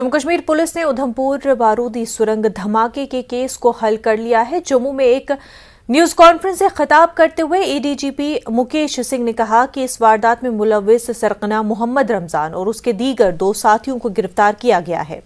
Jammu Kashmir police ने उधमपुर बारूदी सुरंग धमाके के केस को हल कर लिया है। जम्मू में एक न्यूज कॉन्फ्रेंस से खिताब करते हुए एडीजीपी मुकेश सिंह ने कहा कि इस वारदात में मुलव्विस सरगना मोहम्मद रमजान और उसके दीगर 2 साथियों को गिरफ्तार किया गया है।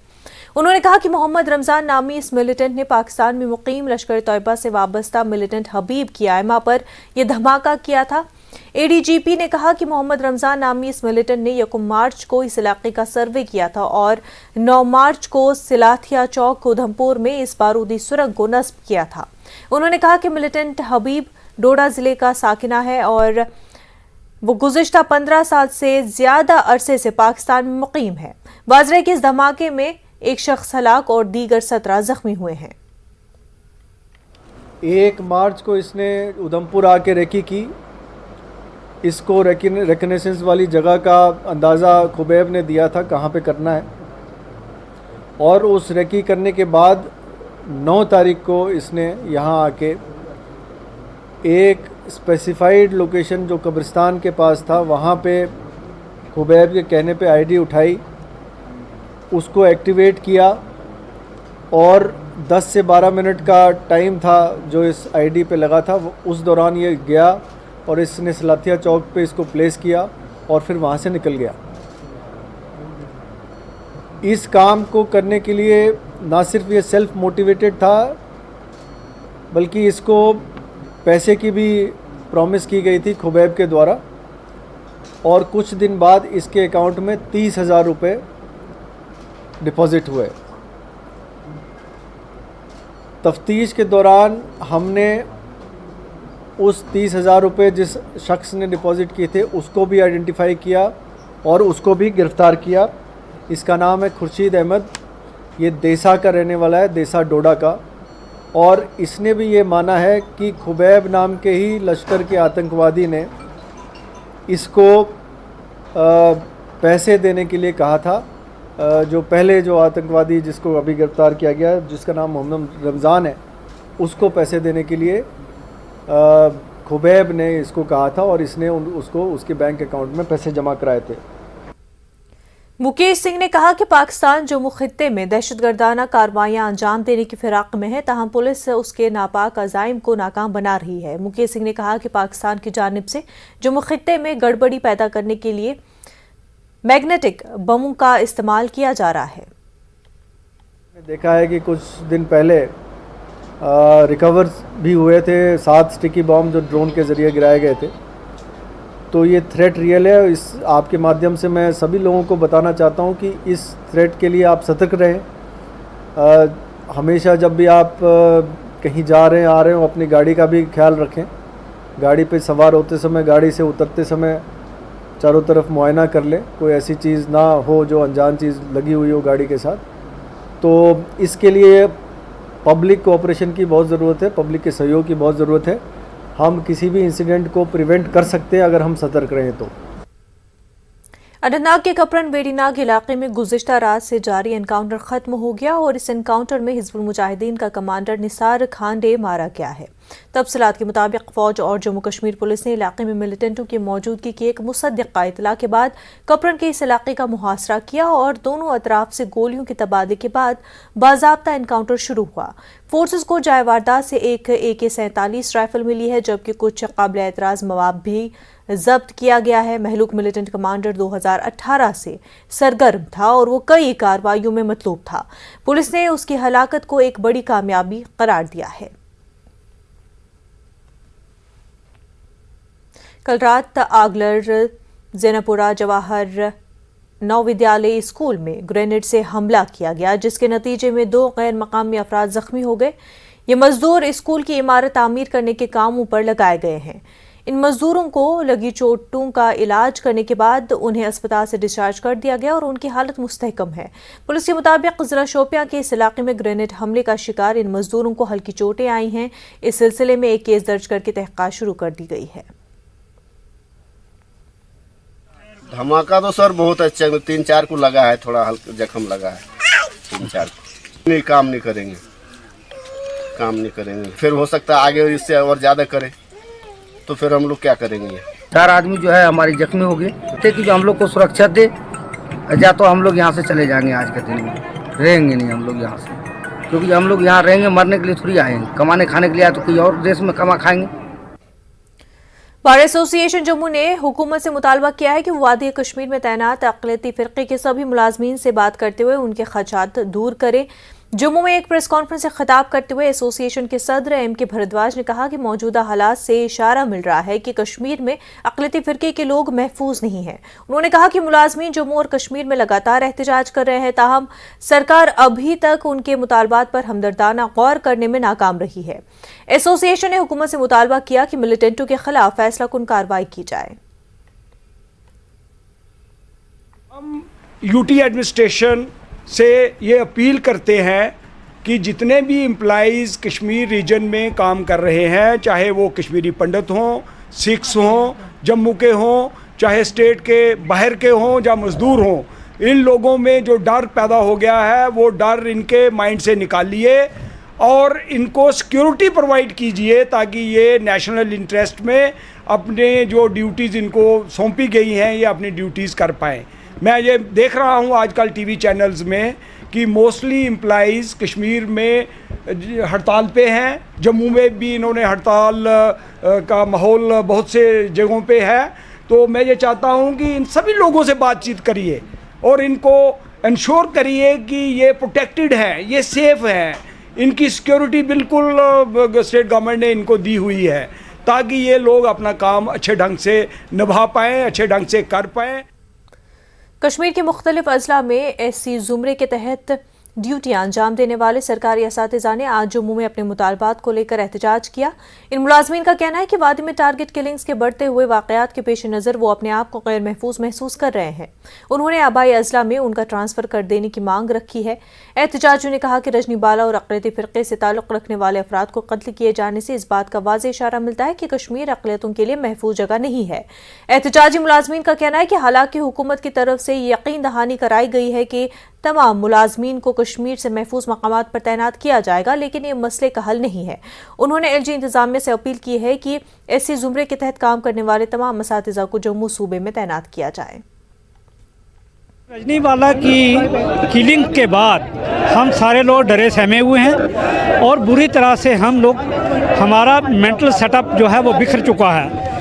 उन्होंने कहा कि मोहम्मद रमजान नामी इस मिलिटेंट ने पाकिस्तान में मुकीम लश्कर तैयबा से वाबस्ता मिलिटेंट हबीब की आयमा पर यह धमाका किया था। एडीजीपी ने कहा कि मोहम्मद रमजान नामी इस मिलिटेंट ने 1 मार्च को इस इलाके का सर्वे किया था और 9 मार्च को सिलाथिया चौक उधमपुर में इस बारूदी सुरंग को नस्ब किया था। उन्होंने कहा कि मिलिटेंट हबीब डोडा जिले का साकिना है और वो गुज़िश्ता 15 साल से ज्यादा अरसे से पाकिस्तान में मुकीम है। वाज़ेह के इस धमाके में एक शख्स हलाक और दीगर 17 जख्मी हुए हैं। 1 मार्च को इसने उधमपुर आके रेकी की। इसको रिकनेसेंस वाली जगह का अंदाज़ा खुबैब ने दिया था कहाँ पे करना है, और उस रेकी करने के बाद 9 तारीख को इसने यहाँ आके एक स्पेसिफाइड लोकेशन जो कब्रिस्तान के पास था वहाँ पे खुबैब के कहने पे आईडी उठाई, उसको एक्टिवेट किया और 10 से 12 मिनट का टाइम था जो इस आईडी पे लगा था। उस दौरान ये गया और इसने सिलाथिया चौक पे इसको प्लेस किया और फिर वहाँ से निकल गया। इस काम को करने के लिए ना सिर्फ ये सेल्फ मोटिवेटेड था बल्कि इसको पैसे की भी प्रॉमिस की गई थी खुबैब के द्वारा, और कुछ दिन बाद इसके अकाउंट में 30,000 रुपये डिपॉजिट हुए। तफ्तीश के दौरान हमने उस 30,000 रुपये जिस शख्स ने डिपॉजिट किए थे उसको भी आइडेंटिफाई किया और उसको भी गिरफ़्तार किया। इसका नाम है खुर्शीद अहमद। ये देसा का रहने वाला है, देसा डोडा का, और इसने भी ये माना है कि खुबैब नाम के ही लश्कर के आतंकवादी ने इसको पैसे देने के लिए कहा था। जो पहले जो आतंकवादी जिसको अभी गिरफ़्तार किया गया जिसका नाम मोहम्मद रमज़ान है, उसको पैसे देने के लिए खुबैब ने इसको कहा था और इसने उसको उसके बैंक अकाउंट में पैसे जमा कराए थे। मुकेश सिंह ने कहा कि पाकिस्तान जम्मू खित्ते में दहशतगर्दाना कार्रवाइयां अंजाम देने की फिराक में है, ताहम पुलिस उसके नापाक अज़ाइम को नाकाम बना रही है। मुकेश सिंह ने कहा कि पाकिस्तान की जानिब से जम्मू खित्ते में गड़बड़ी पैदा करने के लिए मैग्नेटिक बमों का इस्तेमाल किया जा रहा है। देखा है कि कुछ दिन पहले रिकवर भी हुए थे 7 स्टिकी बॉम्ब जो ड्रोन के ज़रिए गिराए गए थे। तो ये थ्रेट रियल है। इस आपके माध्यम से मैं सभी लोगों को बताना चाहता हूँ कि इस थ्रेट के लिए आप सतर्क रहें। हमेशा जब भी आप कहीं जा रहे हैं आ रहे हो अपनी गाड़ी का भी ख्याल रखें। गाड़ी पे सवार होते समय, गाड़ी से उतरते समय चारों तरफ मुआयना कर लें, कोई ऐसी चीज़ ना हो जो अनजान चीज़ लगी हुई हो गाड़ी के साथ। तो इसके लिए पब्लिक कोऑपरेशन की बहुत ज़रूरत है, पब्लिक के सहयोग की बहुत ज़रूरत है। हम किसी भी इंसिडेंट को प्रिवेंट कर सकते हैं अगर हम सतर्क रहें तो। अनंतनाग के कपरन वेड़ीनाग इलाके में गुज़िश्ता रात से जारी एनकाउंटर खत्म हो गया और इस एनकाउंटर में हिज़्बुल मुजाहिदीन का कमांडर निसार खांडे मारा गया है। तफसीलात के मुताबिक फौज और जम्मू कश्मीर पुलिस ने इलाके में मिलिटेंटों की मौजूदगी की एक मुसद्दिक़ा इतला के बाद कपरन के इस इलाके का मुहासरा किया और दोनों अतराफ से गोलियों के तबादले के बाद बाज़ाब्ता एनकाउंटर शुरू हुआ। फोर्सेस को जाए वारदात से एक AK-47 राइफल मिली है, जबकि कुछ काबिल एतराज़ मवाद भी जब्त किया गया है। महलूक मिलिटेंट कमांडर 2018 से सरगर्म था और वो कई कार्रवाइयों में मतलूब था। पुलिस ने उसकी हलाकत को एक बड़ी कामयाबी करार दिया है। कल रात आगलर जैनपुरा जवाहर नवविद्यालय स्कूल में ग्रेनेड से हमला किया गया, जिसके नतीजे में 2 गैर मकामी अफराद जख्मी हो गए। ये मजदूर स्कूल की इमारत तामीर करने के कामों पर लगाए गए हैं। इन मजदूरों को लगी चोटों का इलाज करने के बाद उन्हें अस्पताल से डिस्चार्ज कर दिया गया और उनकी हालत मुस्तहकम है। पुलिस के मुताबिक जिला शोपियां के इस इलाके में ग्रेनेड हमले का शिकार इन मजदूरों को हल्की चोटें आई हैं। इस सिलसिले में एक केस दर्ज करके तहकीकात शुरू कर दी गई है। धमाका तो सर बहुत अच्छा, 3-4 को लगा है, थोड़ा हल्का जख्म लगा है 3-4 को। नहीं, काम नहीं करेंगे, फिर हो सकता है आगे इससे और ज़्यादा करें तो फिर हम लोग क्या करेंगे। 4 आदमी जो है हमारी जख्मी हो गए थे कि जो हम लोग को सुरक्षा दे या तो हम लोग यहाँ से चले जाएंगे, आज के दिन में रहेंगे नहीं हम लोग यहाँ से, क्योंकि हम लोग यहाँ रहेंगे मरने के लिए थोड़ी आएंगे, कमाने खाने के लिए आए तो कोई और देश में कमा खाएंगे। बार एसोसिएशन जम्मू ने हुकूमत से मुतालबा किया है कि वो वादी कश्मीर में तैनात अक़लियती फ़िरक़े के सभी मुलाजमीन से बात करते हुए उनके ख़दशात दूर करें। जम्मू में एक प्रेस कॉन्फ्रेंस से खिताब करते हुए एसोसिएशन के सदर एम.के. भरद्वाज ने कहा कि मौजूदा हालात से इशारा मिल रहा है कि कश्मीर में अक़लियती फ़िरक़े के लोग महफूज नहीं हैं। उन्होंने कहा कि मुलाजमीन जम्मू और कश्मीर में लगातार एहतजाज कर रहे हैं, ताहम सरकार अभी तक उनके मुतालबात पर हमदर्दाना गौर करने में नाकाम रही है। एसोसिएशन ने हुकूमत से मुतालबा किया कि मिलिटेंटों के खिलाफ फैसला कुन कार्रवाई की जाए। हम यूटी एडमिनिस्ट्रेशन से ये अपील करते हैं कि जितने भी एम्प्लॉइज़ कश्मीर रीजन में काम कर रहे हैं, चाहे वो कश्मीरी पंडित हों, सिख्स हों, जम्मू के हों, चाहे स्टेट के बाहर के हों या मज़दूर हों, इन लोगों में जो डर पैदा हो गया है वो डर इनके माइंड से निकालिए और इनको सिक्योरिटी प्रोवाइड कीजिए ताकि ये नेशनल इंटरेस्ट में अपने जो ड्यूटीज़ इनको सौंपी गई हैं ये अपनी ड्यूटीज़ कर पाएँ। मैं ये देख रहा हूँ आजकल टीवी चैनल्स में कि मोस्टली एम्प्लॉइज़ कश्मीर में हड़ताल पे हैं, जम्मू में भी इन्होंने हड़ताल का माहौल बहुत से जगहों पे है। तो मैं ये चाहता हूँ कि इन सभी लोगों से बातचीत करिए और इनको इंश्योर करिए कि ये प्रोटेक्टेड हैं, ये सेफ़ हैं, इनकी सिक्योरिटी बिल्कुल स्टेट गवर्नमेंट ने इनको दी हुई है ताकि ये लोग अपना काम अच्छे ढंग से निभा पाएँ, अच्छे ढंग से कर पाएँ। कश्मीर के मुख्तलिफ अजला में एससी जुमरे के तहत ड्यूटियां अंजाम देने वाले सरकारी असातिज़ा ने आज जम्मू में अपने मुतालबात को लेकर एहतजाज किया। इन मुलाजमीन का कहना है कि वादी में टारगेट किलिंग्स के बढ़ते हुए वाकयात के पेश नज़र वो अपने आप को गैर महफूज महसूस कर रहे हैं। उन्होंने आबाई अजला में उनका ट्रांसफ़र कर देने की मांग रखी है। एहतजाजियों ने कहा कि रजनी बाला और अक़लियती फ़िरक़े से ताल्लुक़ रखने वाले अफराद को कत्ल किए जाने से इस बात का वाज़ेह इशारा मिलता है कि कश्मीर अक़लियतों के लिए महफूज जगह नहीं है। एहतजाजी मुलाजमीन का कहना है कि हालांकि हुकूमत की तरफ से यकीन दहानी कराई गई है कि तमाम मुलाजमीन को कश्मीर से महफूज मकामात पर तैनात किया जाएगा, लेकिन ये मसले का हल नहीं है। उन्होंने एलजी इंतजामिया से अपील की है कि एससी जुमरे के तहत काम करने वाले तमाम असातिज़ा को जम्मू सूबे में तैनात किया जाए। रजनीवाला की किलिंग के बाद हम सारे लोग डरे सहमे हुए हैं और बुरी तरह से हमारा मेंटल सेटअप जो है वो बिखर चुका है।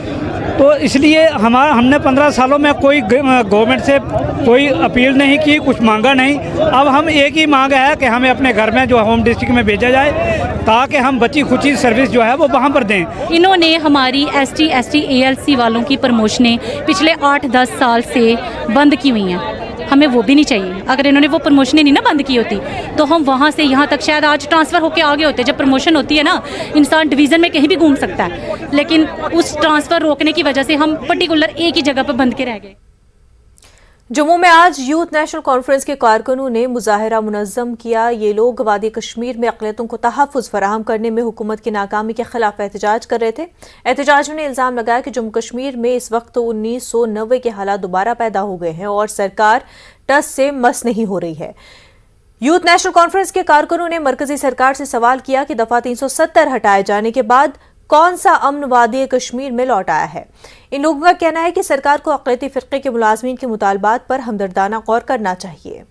तो इसलिए हमने 15 सालों में कोई गवर्नमेंट से कोई अपील नहीं की, कुछ मांगा नहीं। अब हम एक ही मांग है कि हमें अपने घर में जो होम डिस्ट्रिक्ट में भेजा जाए ताकि हम बची खुची सर्विस जो है वो वहाँ पर दें। इन्होंने हमारी ST ST ALC वालों की प्रमोशनें पिछले 8-10 साल से बंद की हुई हैं। हमें वो भी नहीं चाहिए। अगर इन्होंने वो प्रमोशनें नहीं ना बंद की होती तो हम वहाँ से यहाँ तक शायद आज ट्रांसफ़र होके आ गए होते। जब प्रमोशन होती है ना, इंसान डिवीज़न में कहीं भी घूम सकता है, लेकिन उस ट्रांसफ़र रोकने की वजह से हम पर्टिकुलर एक ही जगह पर बंद के रह गए। जम्मू में आज यूथ नेशनल कॉन्फ्रेंस के कारकुनों ने मुजाहिरा मुनज़्ज़म किया। ये लोग वादी कश्मीर में अक़लियतों को तहफ़्फ़ुज़ फराहम करने में हुकूमत की नाकामी के खिलाफ एहतजाज कर रहे थे। एहतजाजियों ने इल्ज़ाम लगाया कि जम्मू कश्मीर में इस वक्त 1990 के हालात दोबारा पैदा हो गए हैं और सरकार टस से मस नहीं हो रही है। यूथ नेशनल कॉन्फ्रेंस के कारकुनों ने मरकजी सरकार से सवाल किया कि दफ़ा 370 हटाए जाने के बाद कौन सा अमन वादी कश्मीर में लौट आया है। इन लोगों का कहना है कि सरकार को अक़लियती फ़िरक़े के मुलाज़मीन के मुतालबात पर हमदर्दाना गौर करना चाहिए।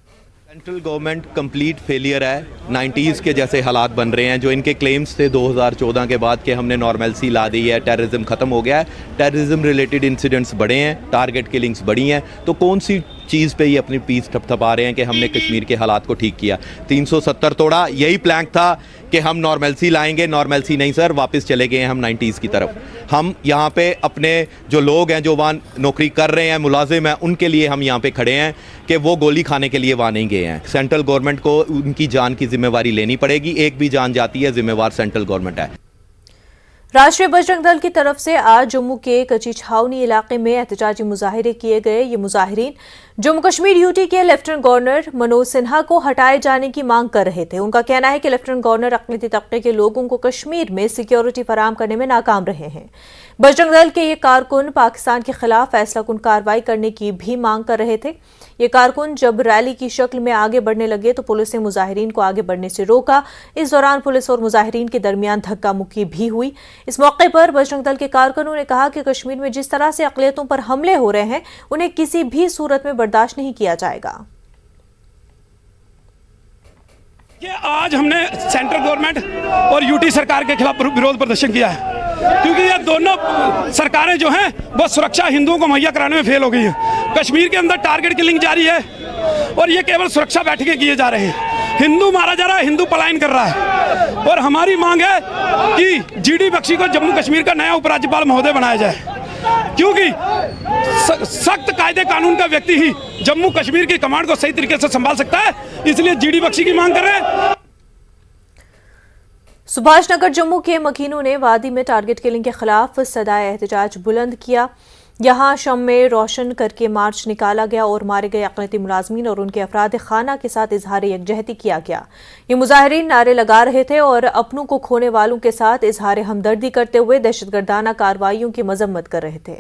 सेंट्रल गवर्नमेंट कंप्लीट फेलियर है। 90s के जैसे हालात बन रहे हैं जो इनके क्लेम्स थे 2014 के बाद कि हमने नॉर्मलसी ला दी है, टेररिज्म ख़त्म हो गया है, टेररिज्म रिलेटेड इंसिडेंट्स बढ़े हैं, टारगेट किलिंग्स बढ़ी हैं, तो कौन सी चीज़ पे ये अपनी पीस थपथपा रहे हैं कि हमने कश्मीर के हालात को ठीक किया। 370 तोड़ा, यही प्लान था कि हम नॉर्मलसी लाएंगे। नॉर्मलसी नहीं सर, वापस चले गए हैं हम 90s की तरफ। हम यहाँ पे अपने जो लोग हैं जो वहाँ नौकरी कर रहे हैं, मुलाजिम हैं, उनके लिए हम यहाँ पे खड़े हैं कि वो गोली खाने के लिए वहाँ नहीं गए हैं। सेंट्रल गवर्नमेंट को उनकी जान की जिम्मेवारी लेनी पड़ेगी। एक भी जान जाती है, जिम्मेवार सेंट्रल गवर्नमेंट है। राष्ट्रीय बजरंग दल की तरफ से आज जम्मू के कच्ची छावनी इलाके में एहतजाजी मुजाहिरे किए गए। ये मुजाहिरीन जम्मू कश्मीर यूटी के लेफ्टिनेंट गवर्नर मनोज सिन्हा को हटाए जाने की मांग कर रहे थे। उनका कहना है कि लेफ्टिनेंट गवर्नर अक़लियती तबके के लोगों को कश्मीर में सिक्योरिटी फराहम करने में नाकाम रहे हैं। बजरंग दल के ये कारकुन पाकिस्तान के खिलाफ फैसला कुन कार्रवाई करने की भी मांग कर रहे थे। ये कारकुन जब रैली की शक्ल में आगे बढ़ने लगे तो पुलिस ने मुजाहिरीन को आगे बढ़ने से रोका। इस दौरान पुलिस और मुजाहिरीन के दरमियान धक्का मुक्की भी हुई। इस मौके पर बजरंग दल के कारकुनों ने कहा कि कश्मीर में जिस तरह से अक़लियतों पर हमले हो रहे हैं उन्हें किसी भी सूरत में बर्दाश्त नहीं किया जाएगा। कि आज हमने सेंट्रल गवर्नमेंट और यूटी सरकार के खिलाफ विरोध प्रदर्शन किया है, क्योंकि ये दोनों सरकारें जो हैं वो सुरक्षा हिंदुओं को मुहैया कराने में फेल हो गई है। कश्मीर के अंदर टारगेट किलिंग जारी है और ये केवल सुरक्षा बैठकें किए जा रहे हैं। हिंदू मारा जा रहा है, हिंदू पलायन कर रहा है और हमारी मांग है कि जीडी बख्शी को जम्मू कश्मीर का नया उपराज्यपाल महोदय बनाया जाए, क्योंकि सख्त कायदे कानून का व्यक्ति ही जम्मू कश्मीर की कमांड को सही तरीके से संभाल सकता है, इसलिए जीडी बख्शी की मांग कर रहे हैं। सुभाष नगर जम्मू के मकीनों ने वादी में टारगेट किलिंग के खिलाफ सदाए एहतजाज बुलंद किया। यहां शम्मे रोशन करके मार्च निकाला गया और मारे गए अक़लियती मुलाजमीन और उनके अफराद खाना के साथ इजहार यकजहती किया गया। ये मुजाहिरीन नारे लगा रहे थे और अपनों को खोने वालों के साथ इजहार हमदर्दी करते हुए दहशतगर्दाना कार्रवाइयों की मजम्मत कर रहे थे।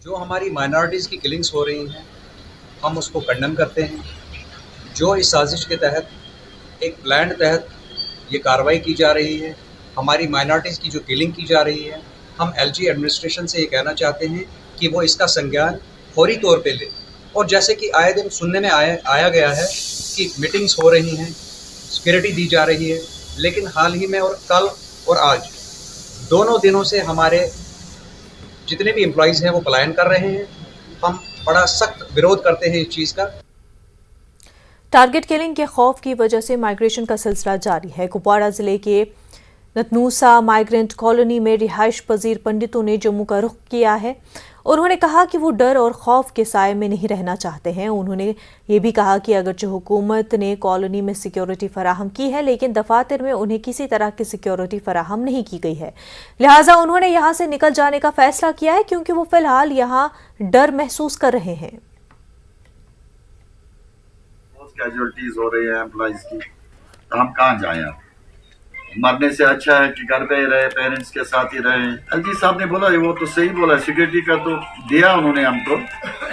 जो हमारी माइनॉरिटीज़ की किलिंग्स हो रही हैं हम उसको कंडेम करते हैं। जो इस साजिश के तहत एक प्लान तहत ये कार्रवाई की जा रही है, हमारी माइनॉरिटीज़ की जो किलिंग की जा रही है, हम एलजी एडमिनिस्ट्रेशन से ये कहना चाहते हैं कि वो इसका संज्ञान फौरी तौर पे ले। और जैसे कि आए दिन सुनने में आया गया है कि मीटिंग्स हो रही हैं, सिक्योरिटी दी जा रही है, लेकिन हाल ही में और कल और आज दोनों दिनों से हमारे जितने भी एम्प्लॉइज़ हैं वो पलायन कर रहे हैं। हम बड़ा सख्त विरोध करते हैं इस चीज़ का। टारगेट किलिंग के खौफ की वजह से माइग्रेशन का सिलसिला जारी है। कुपवाड़ा जिले के नतनूसा माइग्रेंट कॉलोनी में रिहाइश पजीर पंडितों ने जम्मू का रुख किया है। उन्होंने कहा कि वो डर और खौफ के साए में नहीं रहना चाहते हैं। उन्होंने ये भी कहा कि अगरचे हुकूमत ने कॉलोनी में सिक्योरिटी फराहम की है, लेकिन दफातर में उन्हें किसी तरह की सिक्योरिटी फराहम नहीं की गई है, लिहाजा उन्होंने यहाँ से निकल जाने का फैसला किया है, क्योंकि वो फिलहाल यहाँ डर महसूस कर रहे हैं। कैजुअलिटीज हो रही है एम्प्लॉइज की, तो हम कहाँ जाएं? अब मरने से अच्छा है कि घर पे ही रहे, पेरेंट्स के साथ ही रहे। एलजी साहब ने बोला वो तो सही बोला, सिक्योरिटी का तो दिया उन्होंने हमको,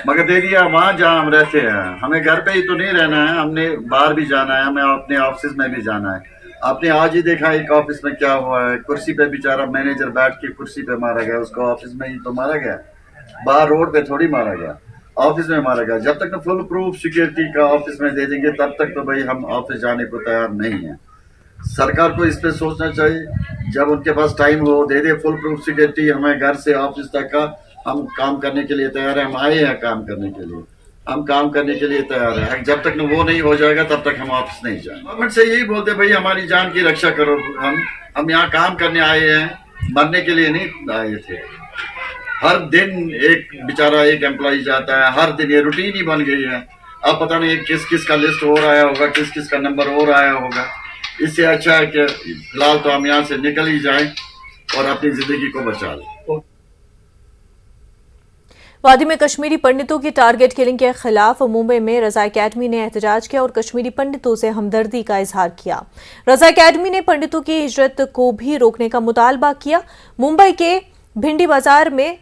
मगर दे दिया वहाँ जहाँ हम रहते हैं। हमें घर पे ही तो नहीं रहना है, हमने बाहर भी जाना है, हमें अपने ऑफिस में भी जाना है। आपने आज ही देखा एक ऑफिस में क्या हुआ है, कुर्सी पे बेचारा मैनेजर बैठ के कुर्सी पे मारा गया, उसको ऑफिस में ही तो मारा गया, बाहर रोड पे थोड़ी मारा गया, ऑफिस में मारा गया। जब तक फुल प्रूफ सिक्योरिटी का ऑफिस में दे देंगे तब तक तो भाई हम ऑफिस जाने को तैयार नहीं है। सरकार को इस पे सोचना चाहिए, जब उनके पास टाइम हो दे दे फुल प्रूफ सिक्योरिटी, हमें घर से ऑफिस तक का हम काम करने के लिए तैयार हैं। हम आए हैं काम करने के लिए, हम काम करने के लिए तैयार हैं। जब तक वो नहीं हो जाएगा तब तक हम ऑफिस नहीं जाएंगे। गवर्नमेंट से यही बोलते भाई हमारी जान की रक्षा करो, हम यहाँ काम करने आए हैं, मरने के लिए नहीं आए थे। हर दिन एक बेचारा एक एम्प्लॉय जाता है, हर दिन ये रूटीन ही बन गई है। अब पता नहीं किस किस का लिस्ट और आया होगा, किस किस का नंबर और आया होगा। इससे अच्छा है कि फिलहाल तो हम यहाँ से निकल ही जाएं और अपनी जिंदगी को बचा लें। वादी में कश्मीरी पंडितों की टारगेट किलिंग के खिलाफ मुंबई में रजा अकेडमी ने एहतजाज किया और कश्मीरी पंडितों से हमदर्दी का इजहार किया। रजा अकेडमी ने पंडितों की हिजरत को भी रोकने का मुतालबा किया। मुंबई के भिंडी बाजार में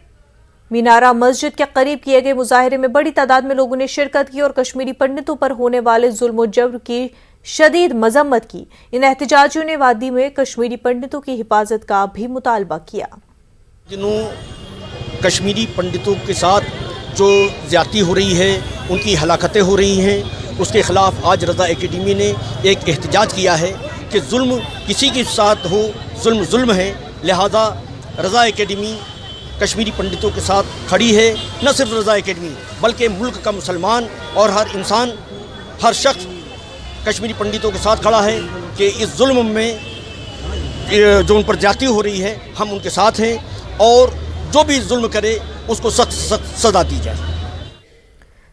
मीनारा मस्जिद के करीब किए गए मुजाहिरे में बड़ी तादाद में लोगों ने शिरकत की और कश्मीरी पंडितों पर होने वाले जुल्म और जबर की शदीद मजम्मत की। इन एहतजाजियों ने वादी में कश्मीरी पंडितों की हिफाजत का भी मुतालबा किया। दिनों कश्मीरी पंडितों के साथ जो ज्यादती हो रही है, उनकी हलाकतें हो रही हैं, उसके ख़िलाफ़ आज रज़ा एकेडमी ने एक एहतजाज किया है कि जुल्म किसी के साथ हो, जुल्म जुल्म है। लिहाजा रज़ा एकेडमी कश्मीरी पंडितों के साथ खड़ी है। न सिर्फ रज़ा एकेडमी बल्कि मुल्क का मुसलमान और हर इंसान, हर शख्स कश्मीरी पंडितों के साथ खड़ा है कि इस जुल्म में जो उन पर ज्यादती हो रही है हम उनके साथ हैं और जो भी जुल्म करे उसको सख्त सजा दी जाए।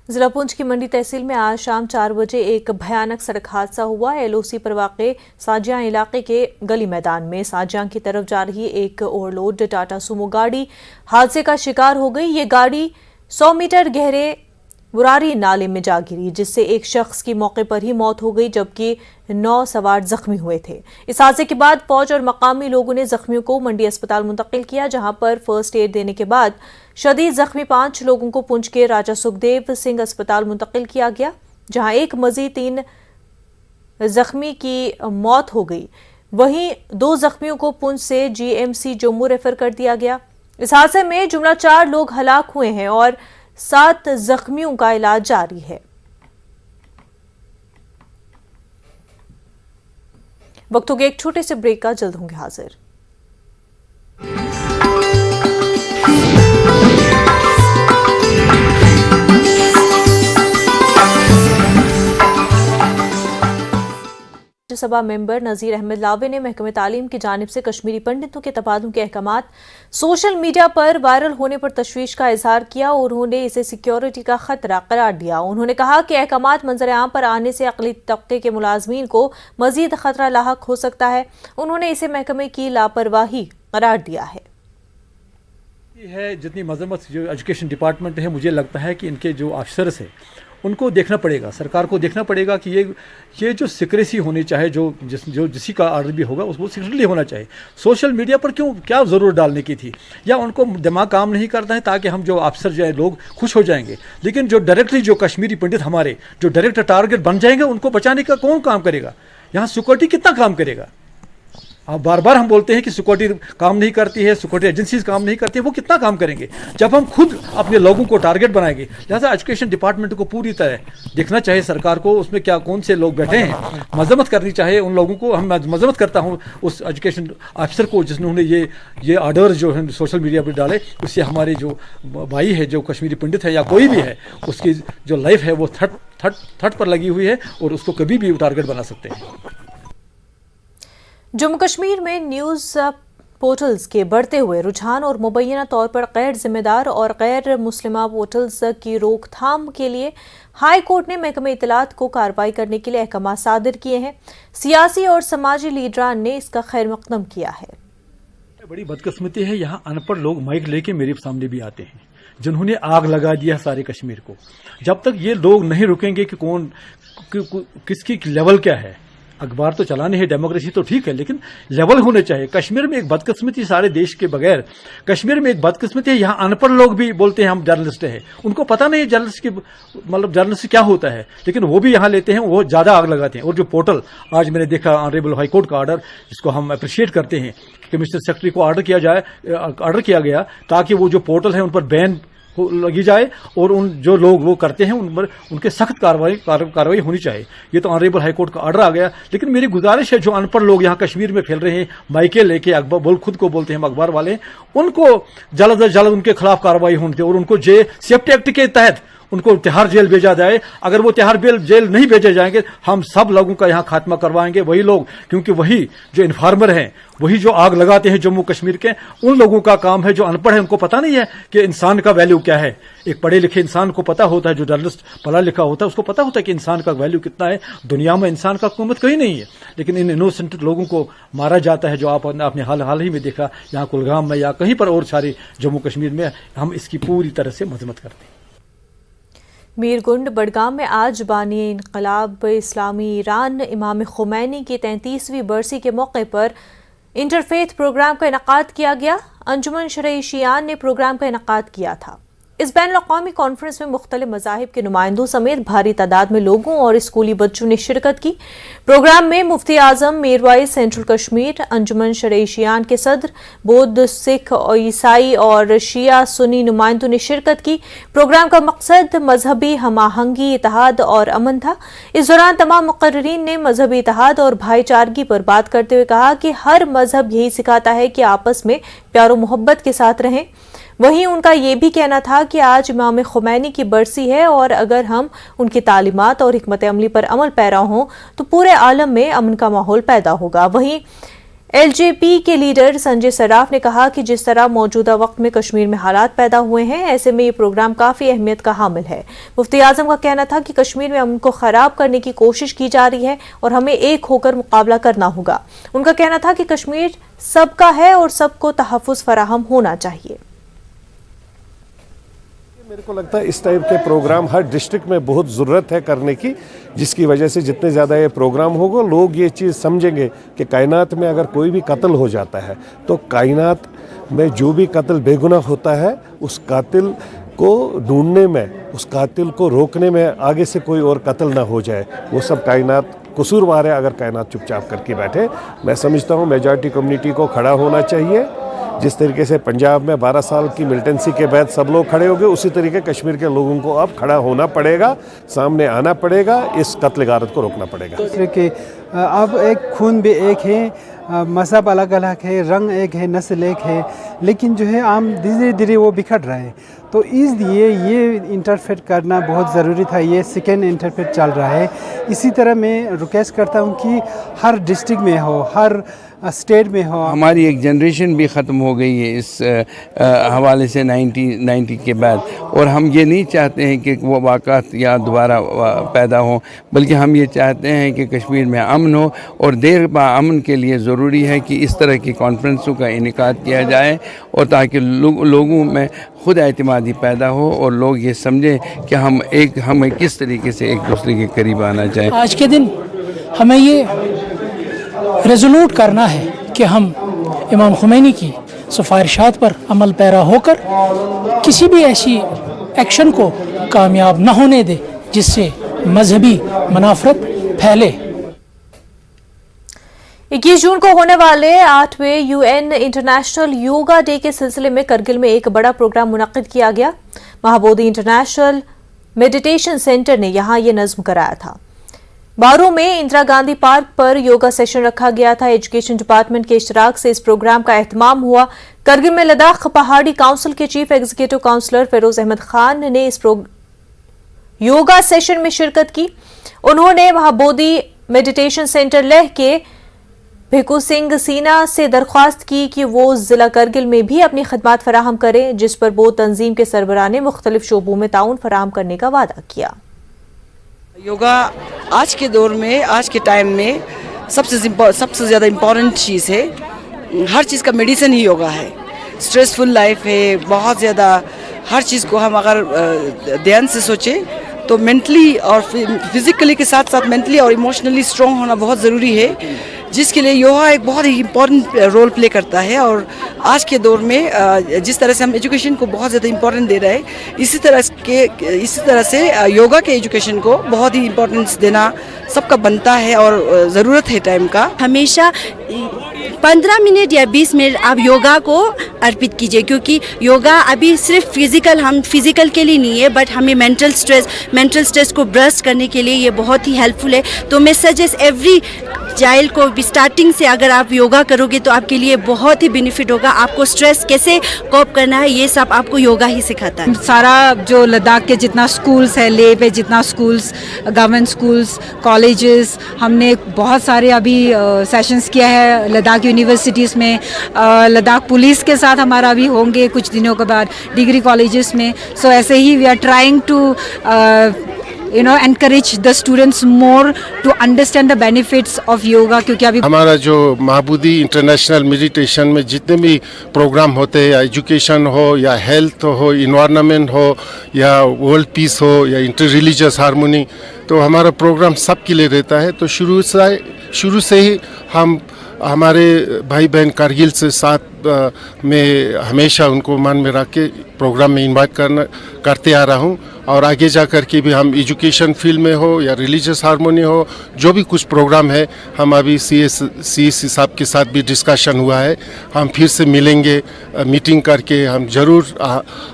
जिला पुंछ की मंडी तहसील में आज शाम 4 बजे एक भयानक सड़क हादसा हुआ। एलओसी पर वाक़े साजियां इलाके के गली मैदान में साजियां की तरफ जा रही एक ओवरलोड टाटा सुमो गाड़ी हादसे का शिकार हो गई। ये गाड़ी 100 मीटर गहरे बुरारी नाले में जा गिरी, जिससे एक शख्स की मौके पर ही मौत हो गई जबकि 9 सवार जख्मी हुए थे। इस हादसे के बाद फौज और मकामी लोगों ने जख्मियों को मंडी अस्पताल मुंतकिल किया, जहां पर फर्स्ट एड देने के बाद शदीद जख्मी 5 लोगों को पुंछ के राजा सुखदेव सिंह अस्पताल मुंतकिल किया गया, जहां एक मजीद 3 जख्मी की मौत हो गई। वहीं 2 जख्मियों को पुंछ से जीएमसी जम्मू रेफर कर दिया गया। इस हादसे में जुमला 4 लोग हलाक हुए हैं और 7 जख्मियों का इलाज जारी है। वक्त हो गया एक छोटे से ब्रेक का, जल्द होंगे हाजिर। राज्यसभा मेंबर नज़ीर अहमद लावे ने महकमे तालीम की जानिब से कश्मीरी पंडितों के तबादलों के अहकामात सोशल मीडिया पर वायरल होने पर तशवीश का इजहार किया और उन्होंने इसे सिक्योरिटी का खतरा करार दिया। उन्होंने कहा कि अहकामात मंजर आम पर आने से अक़ली तबके के मुलाजमीन को मजीद खतरा लाहक हो सकता है। उन्होंने इसे महकमे की लापरवाही करार दिया है। जितनी मजम्मत जो एजुकेशन डिपार्टमेंट है, मुझे लगता है कि इनके जो ऑफिसर्स हैं उनको देखना पड़ेगा, सरकार को देखना पड़ेगा कि ये जो सिक्रेसी होनी चाहिए, जो जिसी का आर्डर भी होगा उसको सिक्रेटली होना चाहिए। सोशल मीडिया पर क्या ज़रूरत डालने की थी, या उनको दिमाग काम नहीं करता है ताकि हम जो अफसर जो है लोग खुश हो जाएंगे। लेकिन जो डायरेक्टली जो कश्मीरी पंडित हमारे जो डायरेक्ट टारगेट बन जाएंगे, उनको बचाने का कौन काम करेगा? यहाँ सिक्योरिटी कितना काम करेगा? अब बार बार हम बोलते हैं कि सिक्योरिटी काम नहीं करती है, सिक्योरिटी एजेंसीज काम नहीं करती है, वो कितना काम करेंगे जब हम खुद अपने लोगों को टारगेट बनाएंगे। लिहाजा एजुकेशन डिपार्टमेंट को पूरी तरह देखना चाहिए सरकार को, उसमें क्या कौन से लोग बैठे हैं, मजम्मत करनी चाहिए उन लोगों को। हम मजम्मत करता हूँ उस एजुकेशन ऑफिसर को जिन्होंने ये ऑर्डर जो है सोशल मीडिया पर डाले। उससे हमारे जो भाई है, जो कश्मीरी पंडित है या कोई भी है, उसकी जो लाइफ है वो थर्ड पर लगी हुई है और उसको कभी भी टारगेट बना सकते हैं। जम्मू कश्मीर में न्यूज़ पोर्टल्स के बढ़ते हुए रुझान और मुबैना तौर पर गैर जिम्मेदार और गैर मुस्लिमा पोर्टल्स की रोकथाम के लिए हाई कोर्ट ने महकमे इत्तलात को कार्रवाई करने के लिए अहकाम सादिर किए हैं। सियासी और समाजी लीडरान ने इसका खैर मकदम किया है। बड़ी बदकिस्मती है, यहाँ अनपढ़ लोग माइक लेके मेरे सामने भी आते हैं, जिन्होंने आग लगा दिया सारे कश्मीर को। जब तक ये लोग नहीं रुकेंगे कि कौन किसकी लेवल क्या है, अखबार तो चलाने है, डेमोक्रेसी तो ठीक है, लेकिन लेवल होने चाहिए। कश्मीर में एक बदकिस्मती, सारे देश के बगैर कश्मीर में एक बदकिस्मती है, यहाँ अनपढ़ लोग भी बोलते हैं हम जर्नलिस्ट हैं, उनको पता नहीं जर्नलिस्ट की मतलब जर्नलिस्ट क्या होता है, लेकिन वो भी यहाँ लेते हैं, वो ज्यादा आग लगाते हैं। और जो पोर्टल आज मैंने देखा ऑनरेबल हाई कोर्ट का ऑर्डर, जिसको हम अप्रिशिएट करते हैं कि मिनिस्टर सेक्रेटरी को ऑर्डर किया गया ताकि वो जो पोर्टल है उन पर बैन लगी जाए और उन जो लोग वो करते हैं उन पर उनके सख्त कार्रवाई होनी चाहिए। ये तो ऑनरेबल हाई कोर्ट का ऑर्डर आ गया। लेकिन मेरी गुजारिश है, जो अनपढ़ लोग यहाँ कश्मीर में फैल रहे हैं, माइके लेके अखबार खुद को बोलते हैं हम अखबार वाले, उनको जल्द से जल्द उनके खिलाफ कार्रवाई होनी चाहिए और उनको सेफ्टी एक्ट के तहत उनको तिहाड़ जेल भेजा जाए। अगर वो तिहाड़ जेल नहीं भेजे जाएंगे, हम सब लोगों का यहाँ खात्मा करवाएंगे, वही लोग, क्योंकि वही जो इन्फॉर्मर हैं, वही जो आग लगाते हैं जम्मू कश्मीर के, उन लोगों का काम है। जो अनपढ़ है उनको पता नहीं है कि इंसान का वैल्यू क्या है। एक पढ़े लिखे इंसान को पता होता है, जो जर्नलिस्ट पढ़ा लिखा होता है उसको पता होता है कि इंसान का वैल्यू कितना है। दुनिया में इंसान का कीमत कहीं नहीं है, लेकिन इन इनोसेंट लोगों को मारा जाता है, जो आपने हाल ही में देखा यहाँ कुलगाम में या कहीं पर और सारे जम्मू कश्मीर में। हम इसकी पूरी तरह से मजम्मत करते हैं। मीरगुंड बडगाम में आज बानी इनकलाब इस्लामी ईरान इमाम खुमैनी की 33वीं बरसी के मौके पर इंटरफेथ प्रोग्राम का इनेकाद किया गया। अंजुमन शरई शियान ने प्रोग्राम का इनेकाद किया था। इस बैनुल-अक़वामी कॉन्फ्रेंस में मुख्तलिफ मज़ाहिब के नुमाइंदों समेत भारी तादाद में लोगों और स्कूली बच्चों ने शिरकत की। प्रोग्राम में मुफ्ती आजम मीरवाइज सेंट्रल कश्मीर, अंजुमन शरई शियान के सदर, बौद्ध, सिख और ईसाई और शिया सुन्नी नुमाइंदों ने शिरकत की। प्रोग्राम का मकसद मजहबी हमाहंगी, इत्तेहाद और अमन था। इस दौरान तमाम मुक़र्रिरीन ने मजहबी इत्तेहाद और भाईचारगी पर बात करते हुए कहा कि हर मजहब यही सिखाता है कि आपस में प्यार मोहब्बत के साथ रहें। वहीं उनका ये भी कहना था कि आज इमाम खुमैनी की बरसी है और अगर हम उनकी तालीमात और हिकमत अमली पर अमल पैरा हों तो पूरे आलम में अमन का माहौल पैदा होगा। वहीं एलजेपी के लीडर संजय सराफ ने कहा कि जिस तरह मौजूदा वक्त में कश्मीर में हालात पैदा हुए हैं, ऐसे में ये प्रोग्राम काफ़ी अहमियत का हामिल है। मुफ्ती आजम का कहना था कि कश्मीर में अमन को ख़राब करने की कोशिश की जा रही है और हमें एक होकर मुकाबला करना होगा। उनका कहना था कि कश्मीर सबका है और सबको तहफ़्फ़ुज़ फराहम होना चाहिए। मेरे को लगता है इस टाइप के प्रोग्राम हर डिस्ट्रिक्ट में बहुत ज़रूरत है करने की, जिसकी वजह से जितने ज़्यादा ये प्रोग्राम होगा लोग ये चीज़ समझेंगे कि कायनात में अगर कोई भी कत्ल हो जाता है तो कायनात में जो भी कत्ल बेगुनाह होता है उस कातिल को ढूंढने में, उस कातिल को रोकने में आगे से कोई और कत्ल ना हो जाए। वो सब कायनात कसूरवार है अगर कायनात चुपचाप करके बैठे। मैं समझता हूँ मेजॉरिटी कम्युनिटी को खड़ा होना चाहिए। जिस तरीके से पंजाब में 12 साल की मिलिटेंसी के बाद सब लोग खड़े हो गए, उसी तरीके कश्मीर के लोगों को अब खड़ा होना पड़ेगा, सामने आना पड़ेगा, इस कत्ल गारत को रोकना पड़ेगा। दूसरे के अब एक खून भी एक है, मज़हब अलग अलग है, रंग एक है, नस्ल एक है, लेकिन जो है आम धीरे धीरे वो बिखर रहा है। तो इसलिए ये इंटरफेयर करना बहुत ज़रूरी था। ये सेकेंड इंटरफेयर चल रहा है। इसी तरह मैं रिक्वेस्ट करता हूँ कि हर डिस्ट्रिक्ट में हो, हर स्टेट में हो। हमारी एक जनरेशन भी ख़त्म हो गई है इस हवाले से 90 के बाद, और हम ये नहीं चाहते हैं कि वो वाक़ात या दोबारा पैदा हो, बल्कि हम ये चाहते हैं कि कश्मीर में अमन हो। और देर बा अमन के लिए ज़रूरी है कि इस तरह की कॉन्फ्रेंसों का इनेकाद किया जाए, और ताकि लोगों में खुद एतमादी पैदा हो और लोग ये समझें कि हमें किस तरीके से एक दूसरे के करीब आना चाहिए। आज के दिन हमें ये रेजोल्यूट करना है कि हम इमाम खुमैनी की सिफारिशात पर अमल पैरा होकर किसी भी ऐसी एक्शन को कामयाब न होने दे जिससे मजहबी मुनाफरत फैले। 21 जून को होने वाले 8वें यूएन इंटरनेशनल योगा डे के सिलसिले में करगिल में एक बड़ा प्रोग्राम मुनक्किद किया गया। महाबोधि इंटरनेशनल मेडिटेशन सेंटर ने यहां ये नज्म कराया था। बारू में इंदिरा गांधी पार्क पर योगा सेशन रखा गया था। एजुकेशन डिपार्टमेंट के इश्तराक से इस प्रोग्राम का एहतमाम हुआ। करगिल में लद्दाख पहाड़ी काउंसिल के chief executive councillor Firoz Ahmad Khan ने इस योगा सेशन में शिरकत की। उन्होंने महाबोधि मेडिटेशन सेंटर लेह के भिकू सिंह सीना से दरख्वास्त की कि वो जिला करगिल में भी अपनी खदमात फराहम करें, जिस पर बोध तंजीम के सरबराह ने मुख्तलिफ शोबों में ताउन फराहम करने का वादा किया। योगा आज के दौर में, आज के टाइम में सबसे ज़्यादा इम्पॉर्टेंट चीज़ है। हर चीज़ का मेडिसिन ही योगा है। स्ट्रेसफुल लाइफ है बहुत ज़्यादा, हर चीज़ को हम अगर ध्यान से सोचें तो मेंटली और फिजिकली के साथ साथ मेंटली और इमोशनली स्ट्रॉन्ग होना बहुत ज़रूरी है, जिसके लिए योगा एक बहुत ही इम्पॉर्टेंट रोल प्ले करता है। और आज के दौर में जिस तरह से हम एजुकेशन को बहुत ज़्यादा इम्पोर्टेंस दे रहे हैं, इसी तरह से योगा के एजुकेशन को बहुत ही इम्पोर्टेंस देना सबका बनता है और ज़रूरत है टाइम का। हमेशा 15 मिनट या 20 मिनट आप योगा को अर्पित कीजिए, क्योंकि योगा अभी सिर्फ फिजिकल के लिए नहीं है, बट हमें मेंटल स्ट्रेस को ब्रस्ट करने के लिए ये बहुत ही हेल्पफुल है। तो मैं सजेस्ट एवरी चाइल्ड को भी स्टार्टिंग से अगर आप योगा करोगे तो आपके लिए बहुत ही बेनिफिट होगा। आपको स्ट्रेस कैसे कोप करना है ये सब आपको योगा ही सिखाता है। सारा जो लद्दाख के जितना स्कूल्स है, लेह पे जितना स्कूल्स, गवर्नमेंट स्कूल्स, कॉलेजेस, हमने बहुत सारे अभी सेशंस किया है लद्दाख यूनिवर्सिटीज़ में। लद्दाख पुलिस के साथ हमारा अभी होंगे कुछ दिनों के बाद डिग्री कॉलेजेस में। सो ऐसे ही we are trying to encourage the students more to understand the benefits of yoga, क्योंकि अभी हमारा जो महाबोधि इंटरनेशनल मेडिटेशन में जितने भी प्रोग्राम होते हैं, या एजुकेशन हो या हेल्थ हो, इन्वायरमेंट हो या वर्ल्ड पीस हो या इंटर रिलीजियस हारमोनी, तो हमारा प्रोग्राम सबके लिए रहता है। तो शुरू से ही हम हमारे भाई बहन कारगिल से साथ में हमेशा उनको मन में रख के प्रोग्राम में इन्वाइट करते आ रहा हूँ। और आगे जा कर के भी हम एजुकेशन फील्ड में हो या रिलीजियस हारमोनी हो, जो भी कुछ प्रोग्राम है, हम अभी CSC साहब के साथ भी डिस्कशन हुआ है। हम फिर से मिलेंगे, मीटिंग करके हम ज़रूर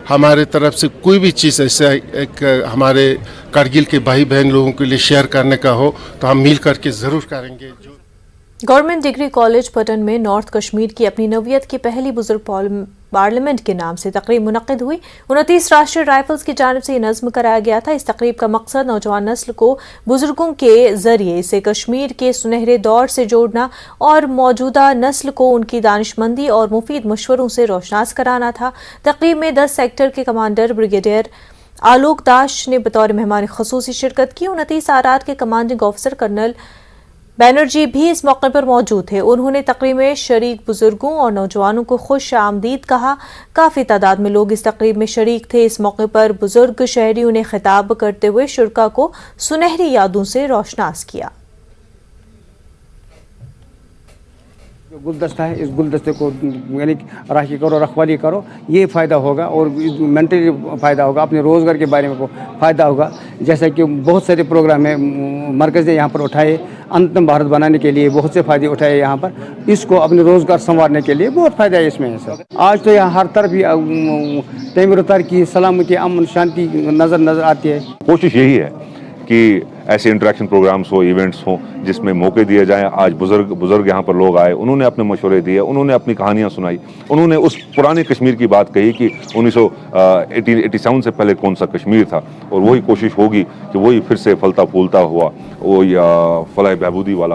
हमारे तरफ से कोई भी चीज़ ऐसा एक हमारे कारगिल के भाई बहन लोगों के लिए शेयर करने का हो तो हम मिल करके ज़रूर करेंगे। गवर्नमेंट डिग्री कॉलेज पटन में नॉर्थ कश्मीर की अपनी नौयत की पहली बुजुर्ग पार्लियामेंट के नाम से तकरीब मुनक्किद हुई। 29 राष्ट्रीय राइफल्स की जानिब से ये नज़्म कराया गया था। इस तकरीब का मकसद नौजवान नस्ल को बुजुर्गों के जरिए इसे कश्मीर के सुनहरे दौर से जोड़ना और मौजूदा नस्ल को उनकी दानिशमंदी और मुफीद मशवरों से रोशनास कराना था। तकरीब में 10 सेक्टर के कमांडर ब्रिगेडियर आलोक दास ने बतौर मेहमान ख़ुसूसी शिरकत की। 29 आरआर के कमांडिंग ऑफिसर कर्नल बैनर्जी भी इस मौके पर मौजूद थे। उन्होंने तकरीब में शरीक बुजुर्गों और नौजवानों को खुश आमदीद कहा। काफ़ी तादाद में लोग इस तकरीब में शरीक थे। इस मौके पर बुजुर्ग शहरियों ने खिताब करते हुए शुरका को सुनहरी यादों से रोशनास किया। जो गुलदस्ता है, इस गुलदस्ते को यानी राखी करो, रखवाली करो, ये फ़ायदा होगा और मेंटली फ़ायदा होगा, अपने रोज़गार के बारे में फ़ायदा होगा। जैसा कि बहुत सारे प्रोग्राम है मरकज़ ने यहाँ पर उठाए, अंतिम भारत बनाने के लिए बहुत से फ़ायदे उठाए यहाँ पर, इसको अपने रोज़गार संवारने के लिए बहुत फ़ायदा है इसमें सर। आज तो यहाँ हर तरफ ही तमीर तरक्की, सलामती, अमन, शांति नज़र आती है। कोशिश यही है कि ऐसे इंटरेक्शन प्रोग्राम्स हो, इवेंट्स हो, जिसमें मौके दिए जाएं। आज बुज़ुर्ग यहाँ पर लोग आए, उन्होंने अपने मशवरे दिए, उन्होंने अपनी कहानियाँ सुनाई, उन्होंने उस पुराने कश्मीर की बात कही कि 1987 से पहले कौन सा कश्मीर था, और वही कोशिश होगी कि वही फिर से फलता फूलता हुआ वो फलाह बहबूदी वाला